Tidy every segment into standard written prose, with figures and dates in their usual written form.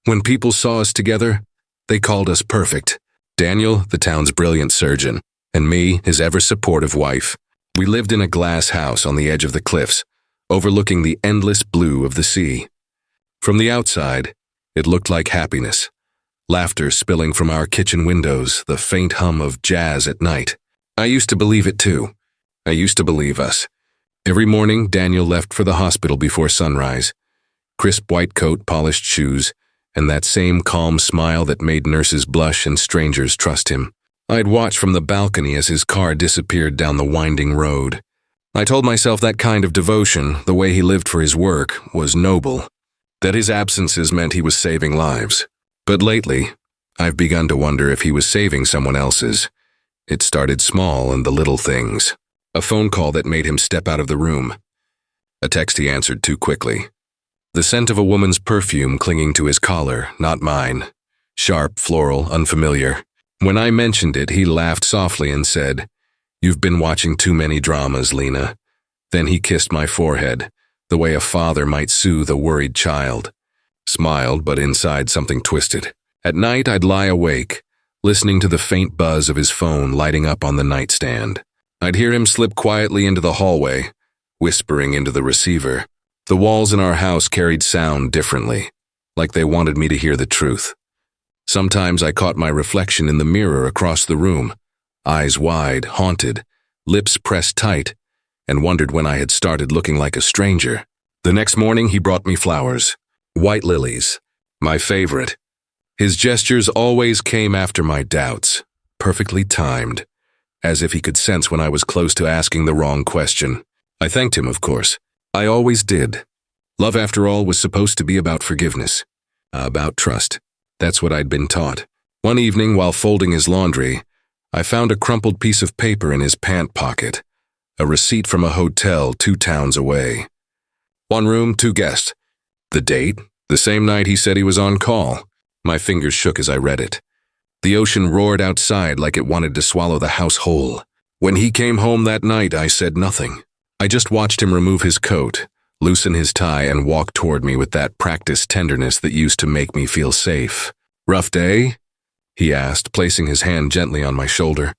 When people saw us together, they called us perfect. Daniel, the town's brilliant surgeon, and me, his ever-supportive wife. We lived in a glass house on the edge of the cliffs, overlooking the endless blue of the sea. From the outside, it looked like happiness. Laughter spilling from our kitchen windows, the faint hum of jazz at night. I used to believe it too. I used to believe us. Every morning, Daniel left for the hospital before sunrise. Crisp white coat, polished shoes, and that same calm smile that made nurses blush and strangers trust him. I'd watch from the balcony as his car disappeared down the winding road. I told myself that kind of devotion, the way he lived for his work, was noble. That his absences meant he was saving lives. But lately, I've begun to wonder if he was saving someone else's. It started small in the little things. A phone call that made him step out of the room. A text he answered too quickly. The scent of a woman's perfume clinging to his collar, not mine. Sharp, floral, unfamiliar. When I mentioned it, he laughed softly and said, "You've been watching too many dramas, Lena." Then he kissed my forehead, the way a father might soothe a worried child. Smiled, but inside something twisted. At night, I'd lie awake, listening to the faint buzz of his phone lighting up on the nightstand. I'd hear him slip quietly into the hallway, whispering into the receiver. The walls in our house carried sound differently, like they wanted me to hear the truth. Sometimes I caught my reflection in the mirror across the room, eyes wide, haunted, lips pressed tight, and wondered when I had started looking like a stranger. The next morning he brought me flowers, white lilies, my favorite. His gestures always came after my doubts, perfectly timed, as if he could sense when I was close to asking the wrong question. I thanked him, of course. I always did. Love, after all, was supposed to be about forgiveness, about trust. That's what I'd been taught. One evening, while folding his laundry, I found a crumpled piece of paper in his pant pocket, a receipt from a hotel 2 towns away. 1 room, 2 guests. The date? The same night he said he was on call. My fingers shook as I read it. The ocean roared outside like it wanted to swallow the house whole. When he came home that night, I said nothing. I just watched him remove his coat, loosen his tie, and walk toward me with that practiced tenderness that used to make me feel safe. "Rough day?" he asked, placing his hand gently on my shoulder.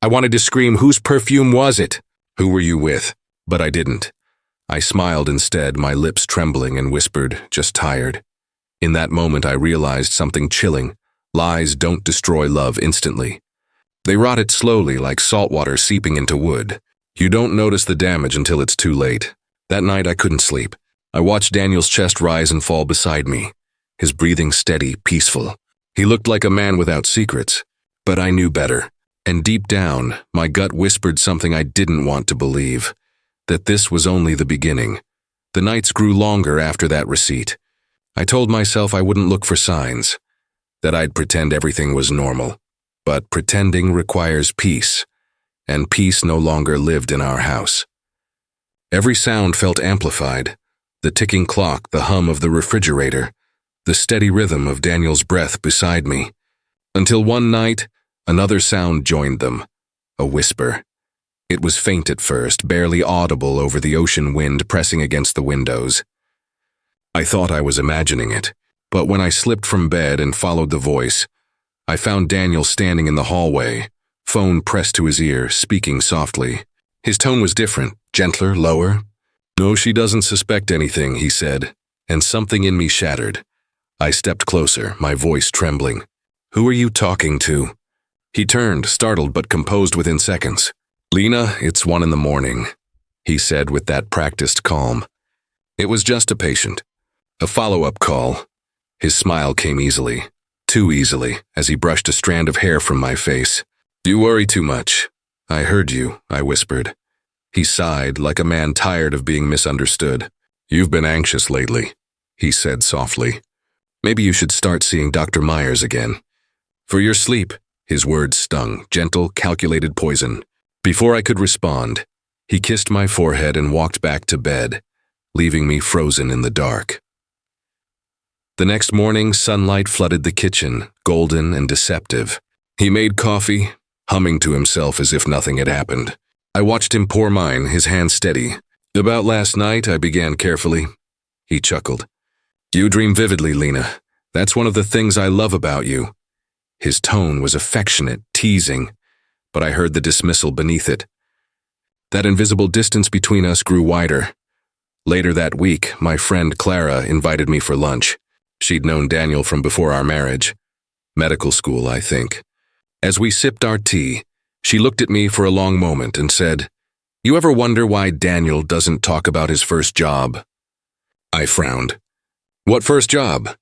I wanted to scream, "Whose perfume was it?" "Who were you with?" But I didn't. I smiled instead, my lips trembling, and whispered, "Just tired." In that moment, I realized something chilling. Lies don't destroy love instantly. They rot it slowly, like salt water seeping into wood. You don't notice the damage until it's too late. That night, I couldn't sleep. I watched Daniel's chest rise and fall beside me, his breathing steady, peaceful. He looked like a man without secrets, but I knew better. And deep down, my gut whispered something I didn't want to believe, that this was only the beginning. The nights grew longer after that receipt. I told myself I wouldn't look for signs, that I'd pretend everything was normal. But pretending requires peace, and peace no longer lived in our house. Every sound felt amplified, the ticking clock, the hum of the refrigerator, the steady rhythm of Daniel's breath beside me. Until one night, another sound joined them, a whisper. It was faint at first, barely audible over the ocean wind pressing against the windows. I thought I was imagining it, but when I slipped from bed and followed the voice, I found Daniel standing in the hallway, phone pressed to his ear, speaking softly. His tone was different, gentler, lower. "No, she doesn't suspect anything," he said, and something in me shattered. I stepped closer, my voice trembling. "Who are you talking to?" He turned, startled but composed within seconds. "Lena, it's 1 in the morning," he said with that practiced calm. It was just a patient. A follow-up call. His smile came easily, too easily, as he brushed a strand of hair from my face. "You worry too much." "I heard you," I whispered. He sighed, like a man tired of being misunderstood. "You've been anxious lately," he said softly. "Maybe you should start seeing Dr. Myers again." "For your sleep," his words stung, gentle, calculated poison. Before I could respond, he kissed my forehead and walked back to bed, leaving me frozen in the dark. The next morning, sunlight flooded the kitchen, golden and deceptive. He made coffee, humming to himself as if nothing had happened. I watched him pour mine, his hand steady. "About last night," I began carefully. He chuckled. "You dream vividly, Lena. That's one of the things I love about you." His tone was affectionate, teasing, but I heard the dismissal beneath it. That invisible distance between us grew wider. Later that week, my friend Clara invited me for lunch. She'd known Daniel from before our marriage. Medical school, I think. As we sipped our tea, she looked at me for a long moment and said, "You ever wonder why Daniel doesn't talk about his first job?" I frowned. "What first job?"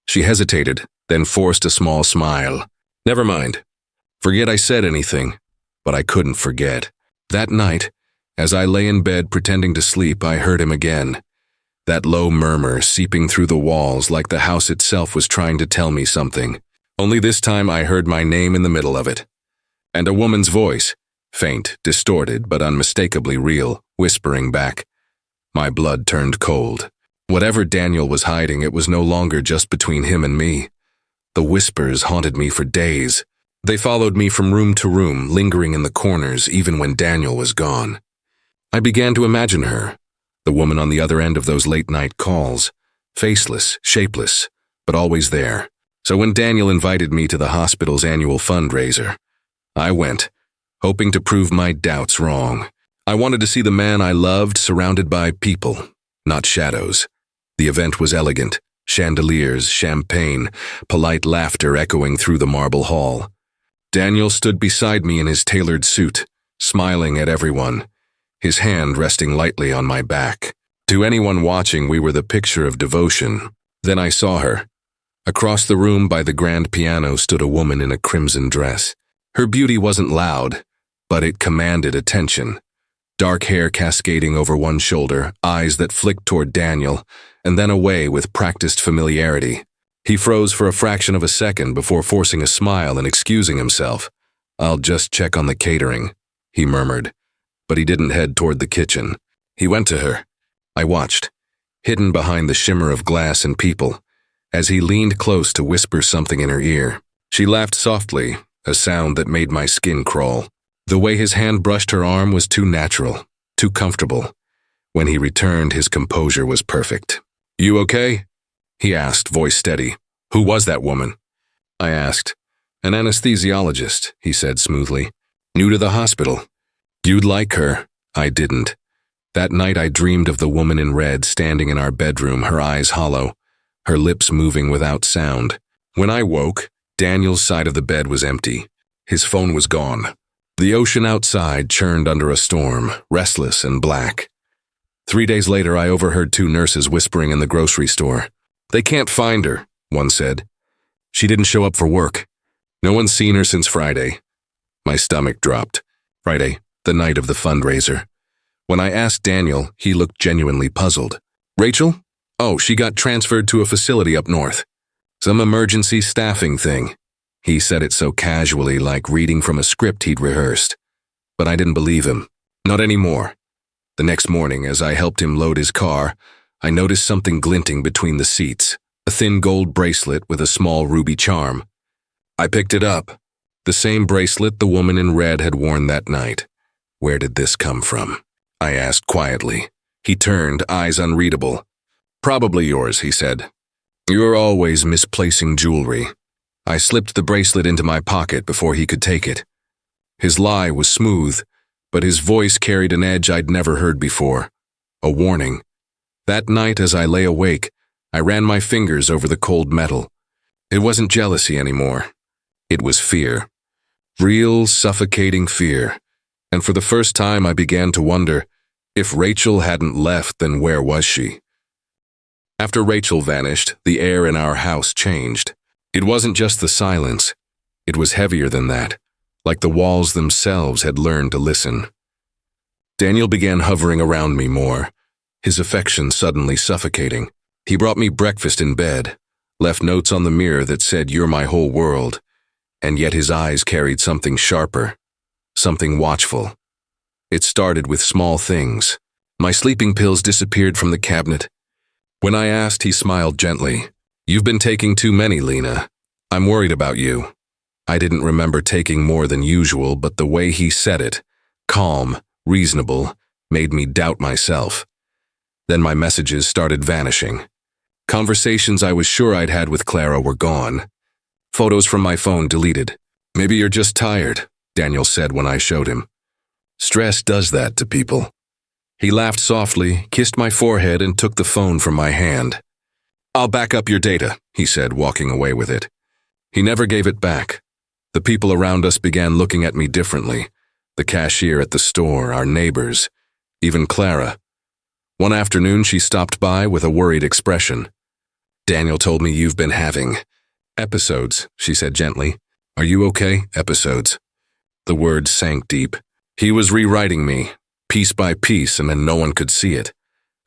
She hesitated, then forced a small smile. "Never mind. Forget I said anything," but I couldn't forget. That night, as I lay in bed pretending to sleep, I heard him again. That low murmur seeping through the walls like the house itself was trying to tell me something. Only this time I heard my name in the middle of it. And a woman's voice, faint, distorted, but unmistakably real, whispering back. My blood turned cold. Whatever Daniel was hiding, it was no longer just between him and me. The whispers haunted me for days. They followed me from room to room, lingering in the corners even when Daniel was gone. I began to imagine her, the woman on the other end of those late-night calls, faceless, shapeless, but always there. So when Daniel invited me to the hospital's annual fundraiser, I went, hoping to prove my doubts wrong. I wanted to see the man I loved surrounded by people, not shadows. The event was elegant, chandeliers, champagne, polite laughter echoing through the marble hall. Daniel stood beside me in his tailored suit, smiling at everyone, his hand resting lightly on my back. To anyone watching, we were the picture of devotion. Then I saw her. Across the room by the grand piano stood a woman in a crimson dress. Her beauty wasn't loud, but it commanded attention. Dark hair cascading over one shoulder, eyes that flicked toward Daniel, and then away with practiced familiarity. He froze for a fraction of a second before forcing a smile and excusing himself. "I'll just check on the catering," he murmured. But he didn't head toward the kitchen. He went to her. I watched, hidden behind the shimmer of glass and people, as he leaned close to whisper something in her ear. She laughed softly, a sound that made my skin crawl. The way his hand brushed her arm was too natural, too comfortable. When he returned, his composure was perfect. "You okay?" he asked, voice steady. "Who was that woman?" I asked. "An anesthesiologist," he said smoothly. "New to the hospital." "You'd like her." I didn't. That night I dreamed of the woman in red standing in our bedroom, her eyes hollow, her lips moving without sound. When I woke, Daniel's side of the bed was empty. His phone was gone. The ocean outside churned under a storm, restless and black. 3 days later, I overheard 2 nurses whispering in the grocery store. "They can't find her," one said. "She didn't show up for work. No one's seen her since Friday." My stomach dropped. Friday, the night of the fundraiser. When I asked Daniel, he looked genuinely puzzled. "Rachel? Oh, she got transferred to a facility up north. Some emergency staffing thing." He said it so casually, like reading from a script he'd rehearsed. But I didn't believe him. Not anymore. The next morning, as I helped him load his car, I noticed something glinting between the seats, a thin gold bracelet with a small ruby charm. I picked it up. The same bracelet the woman in red had worn that night. "Where did this come from?" I asked quietly. He turned, eyes unreadable. "Probably yours," he said. "You're always misplacing jewelry." I slipped the bracelet into my pocket before he could take it. His lie was smooth, but his voice carried an edge I'd never heard before. A warning. That night, as I lay awake, I ran my fingers over the cold metal. It wasn't jealousy anymore. It was fear. Real, suffocating fear. And for the first time, I began to wonder, if Rachel hadn't left, then where was she? After Rachel vanished, the air in our house changed. It wasn't just the silence. It was heavier than that, like the walls themselves had learned to listen. Daniel began hovering around me more, his affection suddenly suffocating. He brought me breakfast in bed, left notes on the mirror that said, "You're my whole world," and yet his eyes carried something sharper, something watchful. It started with small things. My sleeping pills disappeared from the cabinet. When I asked, he smiled gently. "You've been taking too many, Lena. I'm worried about you." I didn't remember taking more than usual, but the way he said it, calm, reasonable, made me doubt myself. Then my messages started vanishing. Conversations I was sure I'd had with Clara were gone. Photos from my phone deleted. "Maybe you're just tired," Daniel said when I showed him. "Stress does that to people." He laughed softly, kissed my forehead, and took the phone from my hand. "I'll back up your data," he said, walking away with it. He never gave it back. The people around us began looking at me differently. The cashier at the store, our neighbors, even Clara. One afternoon, she stopped by with a worried expression. "Daniel told me you've been having episodes," she said gently. "Are you okay? Episodes." The words sank deep. He was rewriting me, piece by piece, and then no one could see it.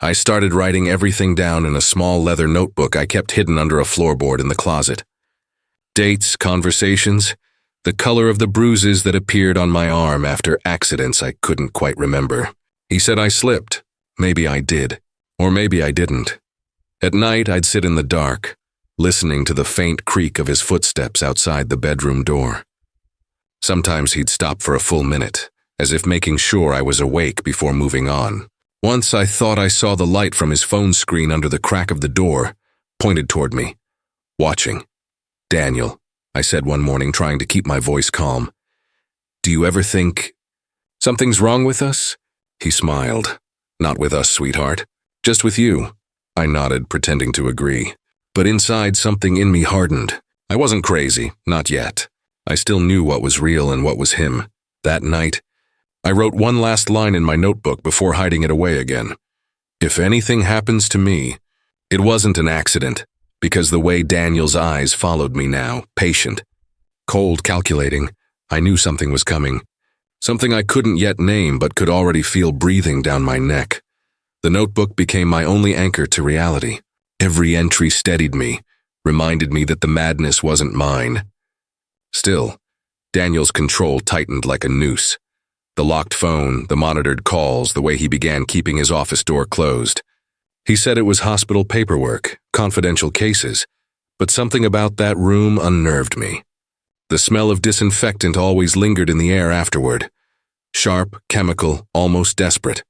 I started writing everything down in a small leather notebook I kept hidden under a floorboard in the closet. Dates, conversations, the color of the bruises that appeared on my arm after accidents I couldn't quite remember. He said I slipped. Maybe I did. Or maybe I didn't. At night, I'd sit in the dark, listening to the faint creak of his footsteps outside the bedroom door. Sometimes he'd stop for a full minute, as if making sure I was awake before moving on. Once I thought I saw the light from his phone screen under the crack of the door, pointed toward me. Watching. "Daniel," I said one morning, trying to keep my voice calm. "Do you ever think something's wrong with us?" He smiled. "Not with us, sweetheart. Just with you." I nodded, pretending to agree. But inside, something in me hardened. I wasn't crazy, not yet. I still knew what was real and what was him. That night, I wrote one last line in my notebook before hiding it away again. If anything happens to me, it wasn't an accident, because the way Daniel's eyes followed me now, patient, cold, calculating, I knew something was coming. Something I couldn't yet name but could already feel breathing down my neck. The notebook became my only anchor to reality. Every entry steadied me, reminded me that the madness wasn't mine. Still, Daniel's control tightened like a noose. The locked phone, the monitored calls, the way he began keeping his office door closed. He said it was hospital paperwork, confidential cases, but something about that room unnerved me. The smell of disinfectant always lingered in the air afterward. Sharp, chemical, almost desperate.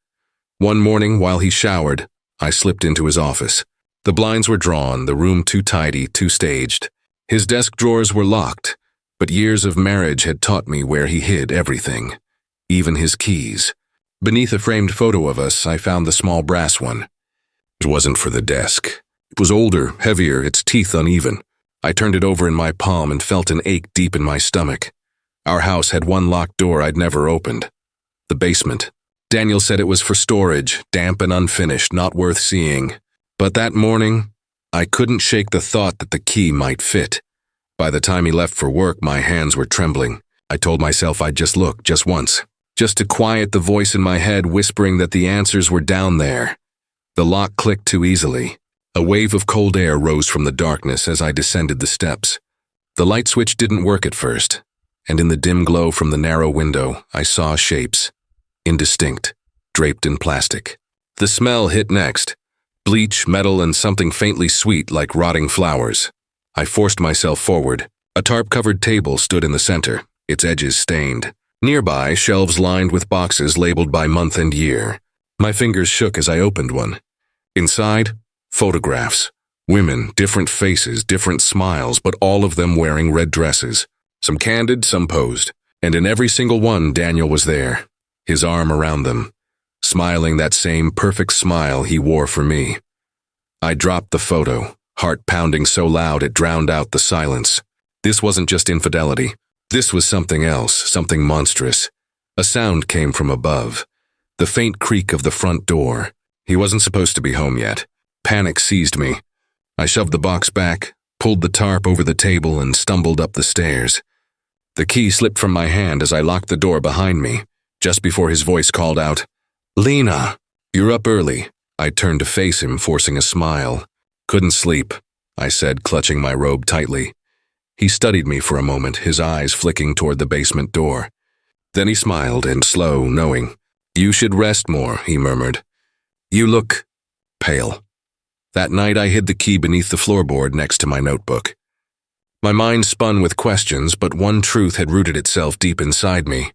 One morning, while he showered, I slipped into his office. The blinds were drawn, the room too tidy, too staged. His desk drawers were locked, but years of marriage had taught me where he hid everything, even his keys. Beneath a framed photo of us, I found the small brass one. It wasn't for the desk. It was older, heavier, its teeth uneven. I turned it over in my palm and felt an ache deep in my stomach. Our house had one locked door I'd never opened. The basement. Daniel said it was for storage, damp and unfinished, not worth seeing. But that morning, I couldn't shake the thought that the key might fit. By the time he left for work, my hands were trembling. I told myself I'd just look, just once, just to quiet the voice in my head whispering that the answers were down there. The lock clicked too easily. A wave of cold air rose from the darkness as I descended the steps. The light switch didn't work at first, and in the dim glow from the narrow window, I saw shapes. Indistinct, draped in plastic. The smell hit next. Bleach, metal, and something faintly sweet like rotting flowers. I forced myself forward. A tarp-covered table stood in the center, its edges stained. Nearby, shelves lined with boxes labeled by month and year. My fingers shook as I opened one. Inside, photographs. Women, different faces, different smiles, but all of them wearing red dresses. Some candid, some posed. And in every single one, Daniel was there. His arm around them, smiling that same perfect smile he wore for me. I dropped the photo, heart pounding so loud it drowned out the silence. This wasn't just infidelity. This was something else, something monstrous. A sound came from above. The faint creak of the front door. He wasn't supposed to be home yet. Panic seized me. I shoved the box back, pulled the tarp over the table, and stumbled up the stairs. The key slipped from my hand as I locked the door behind me. Just before his voice called out, "Lena, you're up early." I turned to face him, forcing a smile. "Couldn't sleep," I said, clutching my robe tightly. He studied me for a moment, his eyes flicking toward the basement door. Then he smiled, and slow, knowing. "You should rest more," he murmured. "You look pale." That night I hid the key beneath the floorboard next to my notebook. My mind spun with questions, but one truth had rooted itself deep inside me.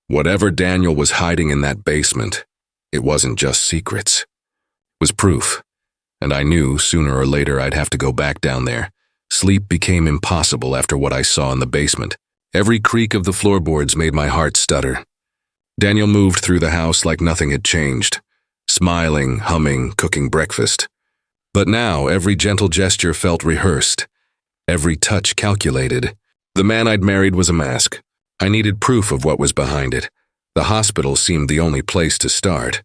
Whatever Daniel was hiding in that basement, it wasn't just secrets. It was proof. and I knew sooner or later I'd have to go back down there. Sleep became impossible after what I saw in the basement. Every creak of the floorboards made my heart stutter. Daniel moved through the house like nothing had changed, smiling, humming, cooking breakfast. But now every gentle gesture felt rehearsed, every touch calculated. The man I'd married was a mask. I needed proof of what was behind it. The hospital seemed the only place to start.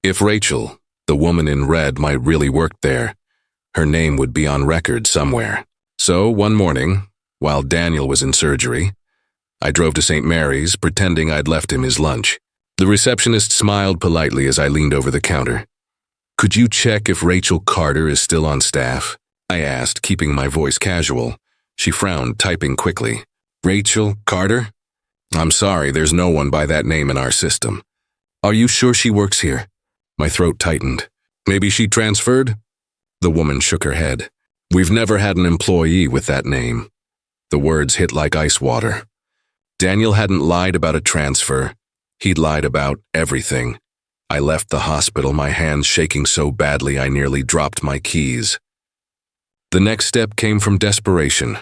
If Rachel, the woman in red, might really work there, her name would be on record somewhere. So one morning, while Daniel was in surgery, I drove to St. Mary's, pretending I'd left him his lunch. The receptionist smiled politely as I leaned over the counter. "Could you check if Rachel Carter is still on staff?" I asked, keeping my voice casual. She frowned, typing quickly. "Rachel Carter? I'm sorry, there's no one by that name in our system." "Are you sure she works here?" My throat tightened. "Maybe she transferred?" The woman shook her head. "We've never had an employee with that name." The words hit like ice water. Daniel hadn't lied about a transfer. He'd lied about everything. I left the hospital, my hands shaking so badly I nearly dropped my keys. The next step came from desperation.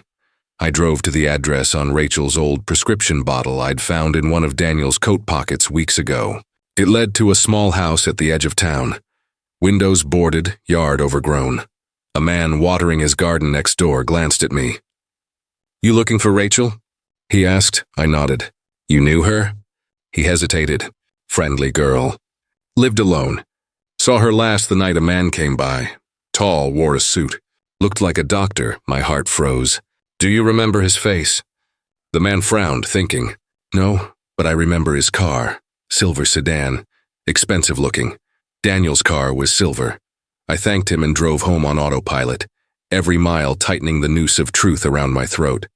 I drove to the address on Rachel's old prescription bottle I'd found in one of Daniel's coat pockets weeks ago. It led to a small house at the edge of town. Windows boarded, yard overgrown. A man watering his garden next door glanced at me. "You looking for Rachel?" he asked. I nodded. "You knew her?" He hesitated. "Friendly girl. Lived alone. Saw her last the night a man came by. Tall, wore a suit. Looked like a doctor." My heart froze. "Do you remember his face?" The man frowned, thinking. "No, but I remember his car. Silver sedan. Expensive looking. Daniel's car was silver." I thanked him and drove home on autopilot, every mile tightening the noose of truth around my throat.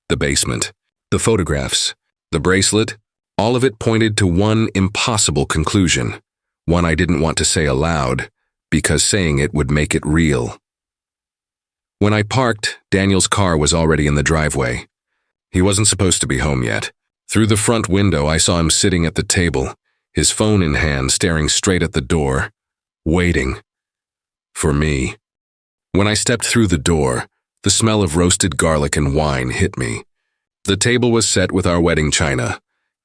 The basement, the photographs, the bracelet, all of it pointed to one impossible conclusion, one I didn't want to say aloud, because saying it would make it real. When I parked, Daniel's car was already in the driveway. He wasn't supposed to be home yet. Through the front window, I saw him sitting at the table, his phone in hand, staring straight at the door, waiting. For me. When I stepped through the door, the smell of roasted garlic and wine hit me. The table was set with our wedding china,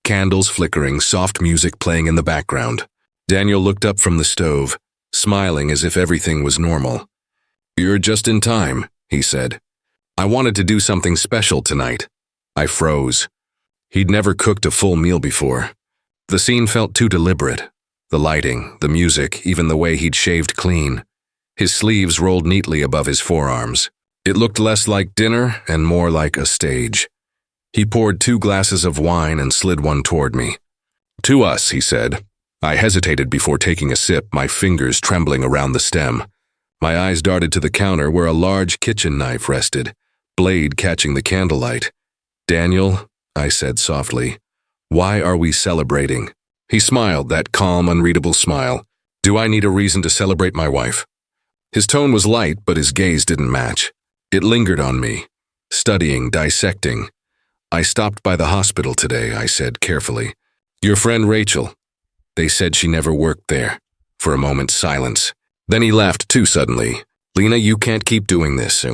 candles flickering, soft music playing in the background. Daniel looked up from the stove, smiling as if everything was normal. "You're just in time," he said. "I wanted to do something special tonight." I froze. He'd never cooked a full meal before. The scene felt too deliberate. The lighting, the music, even the way he'd shaved clean. His sleeves rolled neatly above his forearms. It looked less like dinner and more like a stage. He poured 2 glasses of wine and slid one toward me. "To us," he said. I hesitated before taking a sip, my fingers trembling around the stem. My eyes darted to the counter where a large kitchen knife rested, blade catching the candlelight. "Daniel," I said softly, "why are we celebrating?" He smiled, that calm, unreadable smile. "Do I need a reason to celebrate my wife?" His tone was light, but his gaze didn't match. It lingered on me, studying, dissecting. "I stopped by the hospital today," I said carefully. "Your friend Rachel. They said she never worked there." For a moment, silence. Then he laughed too suddenly. "Lena, you can't keep doing this.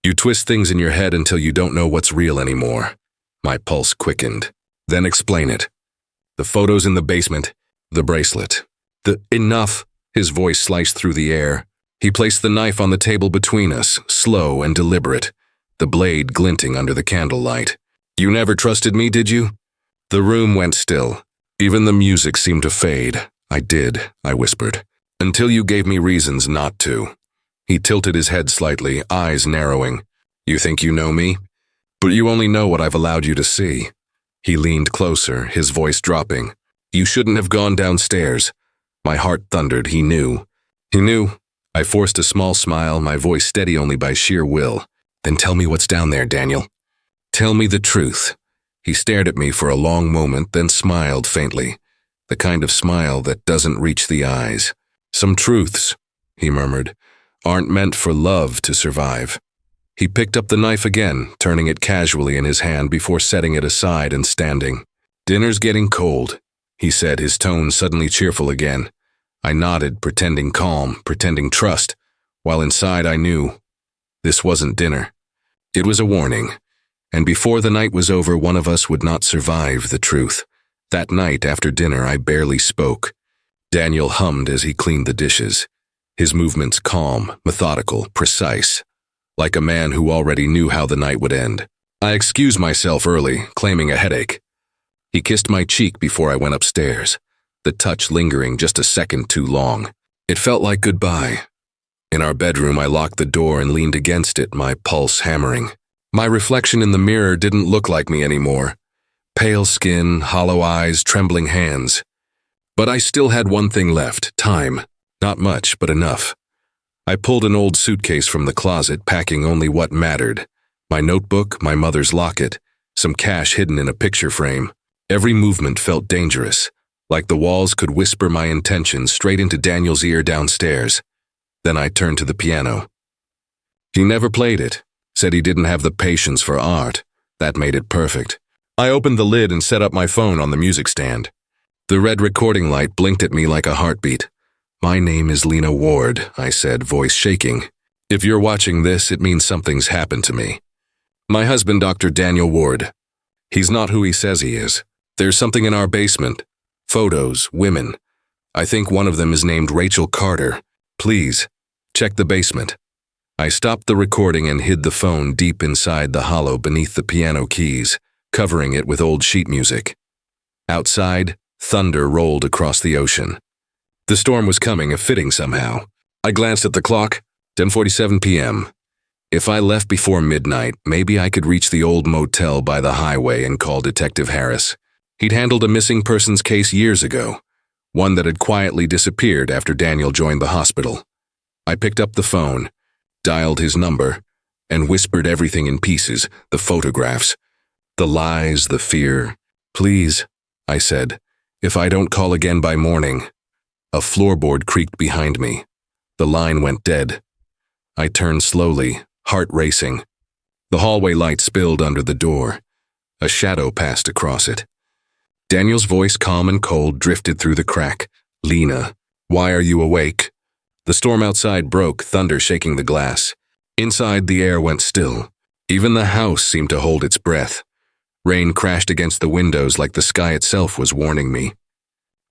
You twist things in your head until you don't know what's real anymore." My pulse quickened. "Then explain it." "The photos in the basement, the bracelet." Enough." His voice sliced through the air. He placed the knife on the table between us, slow and deliberate, the blade glinting under the candlelight. "You never trusted me, did you?" The room went still. Even the music seemed to fade. "I did," I whispered, "until you gave me reasons not to." He tilted his head slightly, eyes narrowing. "You think you know me? But you only know what I've allowed you to see." He leaned closer, his voice dropping. "You shouldn't have gone downstairs." My heart thundered. He knew. He knew. I forced a small smile, my voice steady only by sheer will. "Then tell me what's down there, Daniel. Tell me the truth." He stared at me for a long moment, then smiled faintly, the kind of smile that doesn't reach the eyes. "Some truths," he murmured, "aren't meant for love to survive." He picked up the knife again, turning it casually in his hand before setting it aside and standing. "Dinner's getting cold," he said, his tone suddenly cheerful again. I nodded, pretending calm, pretending trust. while inside I knew this wasn't dinner. It was a warning, and before the night was over, one of us would not survive the truth. That night after dinner, I barely spoke. Daniel hummed as he cleaned the dishes, his movements calm, methodical, precise, like a man who already knew how the night would end. I excused myself early, claiming a headache. He kissed my cheek before I went upstairs, the touch lingering just a second too long. It felt like goodbye. In our bedroom, I locked the door and leaned against it, my pulse hammering. My reflection in the mirror didn't look like me anymore. Pale skin, hollow eyes, trembling hands. But I still had one thing left, time. Not much, but enough. I pulled an old suitcase from the closet, packing only what mattered. My notebook, my mother's locket, some cash hidden in a picture frame. Every movement felt dangerous, like the walls could whisper my intentions straight into Daniel's ear downstairs. Then I turned to the piano. He never played it, said he didn't have the patience for art. That made it perfect. I opened the lid and set up my phone on the music stand. The red recording light blinked at me like a heartbeat. "My name is Lena Ward," I said, voice shaking. "If you're watching this, it means something's happened to me. My husband, Dr. Daniel Ward. He's not who he says he is. There's something in our basement. Photos, women. I think one of them is named Rachel Carter. Please, check the basement." I stopped the recording and hid the phone deep inside the hollow beneath the piano keys, covering it with old sheet music. Outside, thunder rolled across the ocean. The storm was coming, fitting somehow. I glanced at the clock, 10:47 p.m. If I left before midnight, maybe I could reach the old motel by the highway and call Detective Harris. He'd handled a missing persons case years ago, one that had quietly disappeared after Daniel joined the hospital. I picked up the phone, dialed his number, and whispered everything in pieces, the photographs, the lies, the fear. "Please," I said, "if I don't call again by morning." A floorboard creaked behind me. The line went dead. I turned slowly, heart racing. The hallway light spilled under the door. A shadow passed across it. Daniel's voice, calm and cold, drifted through the crack. "Lena, why are you awake?" The storm outside broke, thunder shaking the glass. Inside, the air went still. Even the house seemed to hold its breath. Rain crashed against the windows like the sky itself was warning me.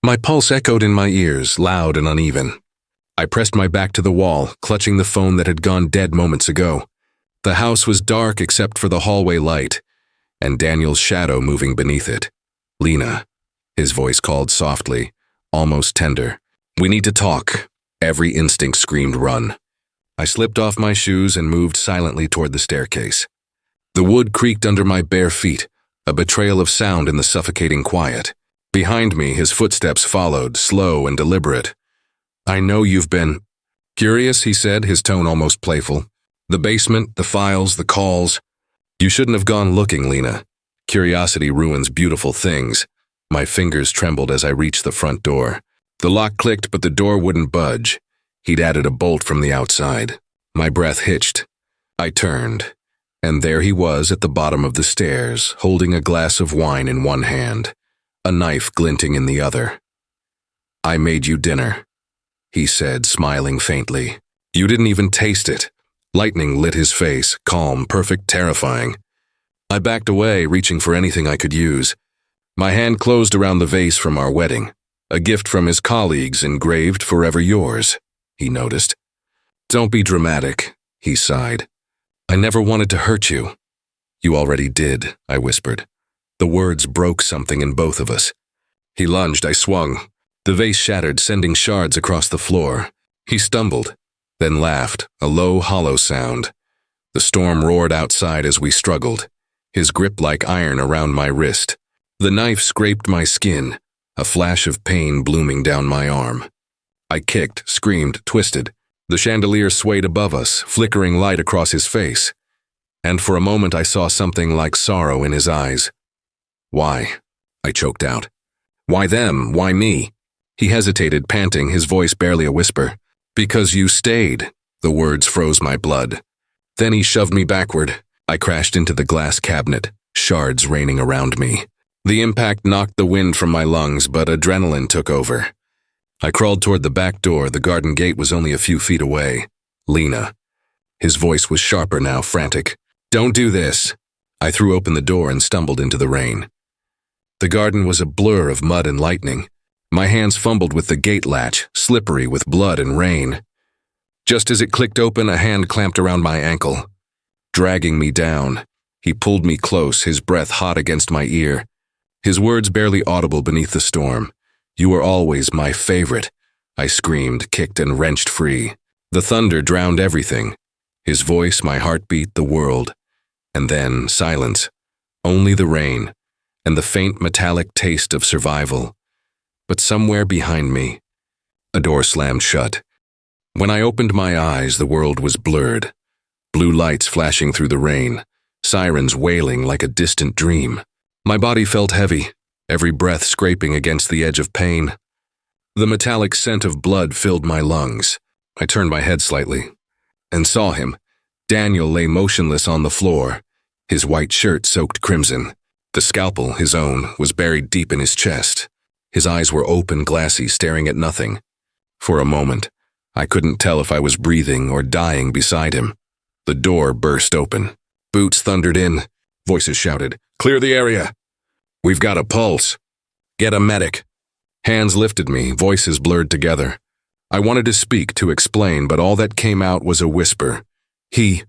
My pulse echoed in my ears, loud and uneven. I pressed my back to the wall, clutching the phone that had gone dead moments ago. The house was dark except for the hallway light, and Daniel's shadow moving beneath it. "Lena," his voice called softly, almost tender. "We need to talk." Every instinct screamed run. I slipped off my shoes and moved silently toward the staircase. The wood creaked under my bare feet, a betrayal of sound in the suffocating quiet. Behind me, his footsteps followed, slow and deliberate. "I know you've been curious," he said, his tone almost playful. "The basement, the files, the calls. You shouldn't have gone looking, Lena. Curiosity ruins beautiful things." My fingers trembled as I reached the front door. The lock clicked, but the door wouldn't budge. He'd added a bolt from the outside. My breath hitched. I turned, and there he was at the bottom of the stairs, holding a glass of wine in one hand, a knife glinting in the other. "I made you dinner," he said, smiling faintly. "You didn't even taste it." Lightning lit his face, calm, perfect, terrifying. I backed away, reaching for anything I could use. My hand closed around the vase from our wedding, a gift from his colleagues engraved "Forever Yours," he noticed. "Don't be dramatic," he sighed. "I never wanted to hurt you." "You already did," I whispered. The words broke something in both of us. He lunged, I swung. The vase shattered, sending shards across the floor. He stumbled, then laughed, a low, hollow sound. The storm roared outside as we struggled, his grip like iron around my wrist. The knife scraped my skin, a flash of pain blooming down my arm. I kicked, screamed, twisted. The chandelier swayed above us, flickering light across his face. And for a moment I saw something like sorrow in his eyes. "Why?" I choked out. "Why them? Why me?" He hesitated, panting, his voice barely a whisper. "Because you stayed." The words froze my blood. Then he shoved me backward. I crashed into the glass cabinet, shards raining around me. The impact knocked the wind from my lungs, but adrenaline took over. I crawled toward the back door. The garden gate was only a few feet away. Lena. His voice was sharper now, frantic. "Don't do this." I threw open the door and stumbled into the rain. The garden was a blur of mud and lightning. My hands fumbled with the gate latch, slippery with blood and rain. Just as it clicked open, a hand clamped around my ankle. Dragging me down, he pulled me close, his breath hot against my ear. His words barely audible beneath the storm. "You were always my favorite," I screamed, kicked and wrenched free. The thunder drowned everything. His voice, my heartbeat, the world. And then silence. Only the rain, and the faint metallic taste of survival. But somewhere behind me, a door slammed shut. When I opened my eyes, the world was blurred. Blue lights flashing through the rain, sirens wailing like a distant dream. My body felt heavy, every breath scraping against the edge of pain. The metallic scent of blood filled my lungs. I turned my head slightly and saw him. Daniel lay motionless on the floor, his white shirt soaked crimson. The scalpel, his own, was buried deep in his chest. His eyes were open, glassy, staring at nothing. For a moment, I couldn't tell if I was breathing or dying beside him. The door burst open. Boots thundered in. Voices shouted, "Clear the area! We've got a pulse! Get a medic!" Hands lifted me, voices blurred together. I wanted to speak, to explain, but all that came out was a whisper. He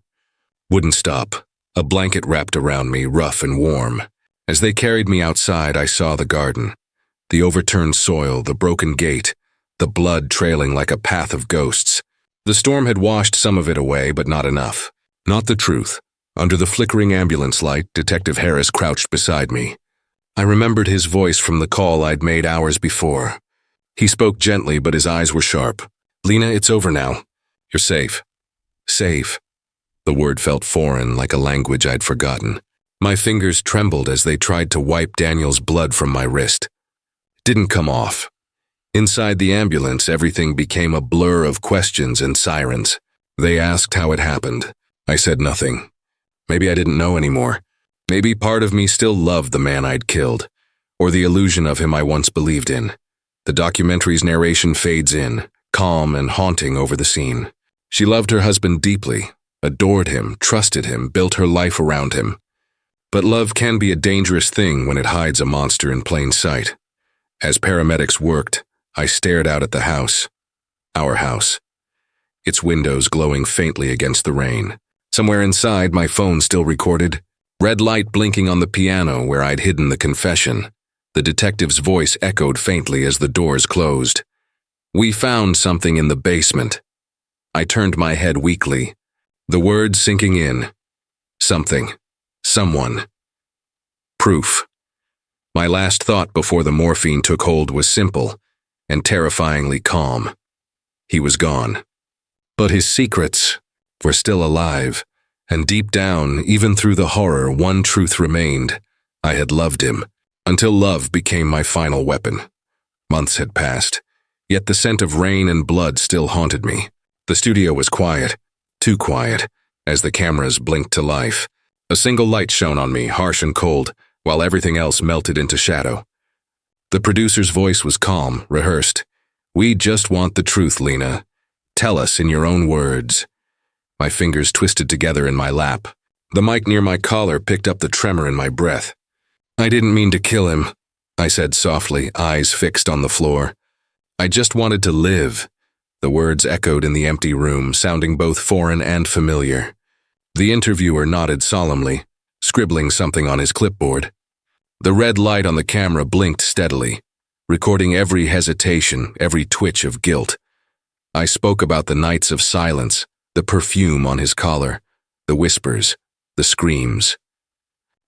wouldn't stop. A blanket wrapped around me, rough and warm. As they carried me outside, I saw the garden. The overturned soil, the broken gate, the blood trailing like a path of ghosts. The storm had washed some of it away, but not enough. Not the truth. Under the flickering ambulance light, Detective Harris crouched beside me. I remembered his voice from the call I'd made hours before. He spoke gently, but his eyes were sharp. "Lena, it's over now. You're safe." Safe. The word felt foreign, like a language I'd forgotten. My fingers trembled as they tried to wipe Daniel's blood from my wrist. It didn't come off. Inside the ambulance, everything became a blur of questions and sirens. They asked how it happened. I said nothing. Maybe I didn't know anymore. Maybe part of me still loved the man I'd killed, or the illusion of him I once believed in. The documentary's narration fades in, calm and haunting over the scene. She loved her husband deeply, adored him, trusted him, built her life around him. But love can be a dangerous thing when it hides a monster in plain sight. As paramedics worked, I stared out at the house. Our house. Its windows glowing faintly against the rain. Somewhere inside, my phone still recorded. Red light blinking on the piano where I'd hidden the confession. The detective's voice echoed faintly as the doors closed. "We found something in the basement." I turned my head weakly, the words sinking in. Something. Someone. Proof. My last thought before the morphine took hold was simple and terrifyingly calm. He was gone. But his secrets were still alive, and deep down, even through the horror, one truth remained. I had loved him, until love became my final weapon. Months had passed, yet the scent of rain and blood still haunted me. The studio was quiet, too quiet, as the cameras blinked to life. A single light shone on me, harsh and cold, while everything else melted into shadow. The producer's voice was calm, rehearsed. "We just want the truth, Lena. Tell us in your own words." My fingers twisted together in my lap. The mic near my collar picked up the tremor in my breath. "I didn't mean to kill him," I said softly, eyes fixed on the floor. "I just wanted to live." The words echoed in the empty room, sounding both foreign and familiar. The interviewer nodded solemnly, scribbling something on his clipboard. The red light on the camera blinked steadily, recording every hesitation, every twitch of guilt. I spoke about the nights of silence, the perfume on his collar, the whispers, the screams.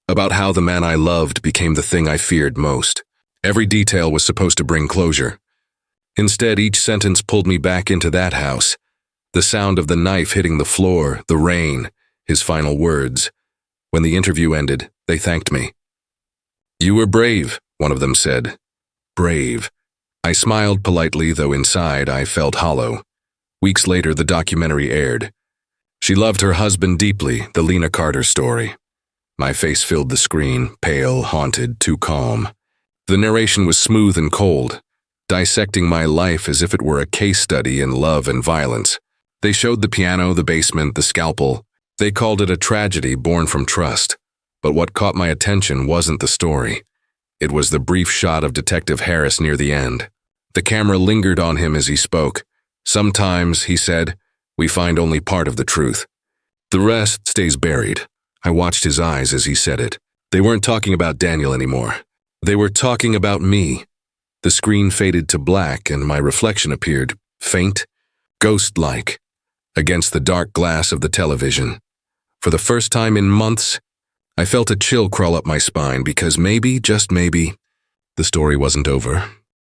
About how the man I loved became the thing I feared most. Every detail was supposed to bring closure. Instead, each sentence pulled me back into that house. The sound of the knife hitting the floor, the rain, his final words. When the interview ended, they thanked me. "You were brave," one of them said. Brave. I smiled politely, though inside I felt hollow. Weeks later, the documentary aired. She loved her husband deeply, the Lena Carter story. My face filled the screen, pale, haunted, too calm. The narration was smooth and cold, dissecting my life as if it were a case study in love and violence. They showed the piano, the basement, the scalpel. They called it a tragedy born from trust. But what caught my attention wasn't the story. It was the brief shot of Detective Harris near the end. The camera lingered on him as he spoke. Sometimes, he said, we find only part of the truth. The rest stays buried. I watched his eyes as he said it. They weren't talking about Daniel anymore. They were talking about me. The screen faded to black and my reflection appeared, faint, ghost-like, against the dark glass of the television. For the first time in months, I felt a chill crawl up my spine because maybe, just maybe, the story wasn't over.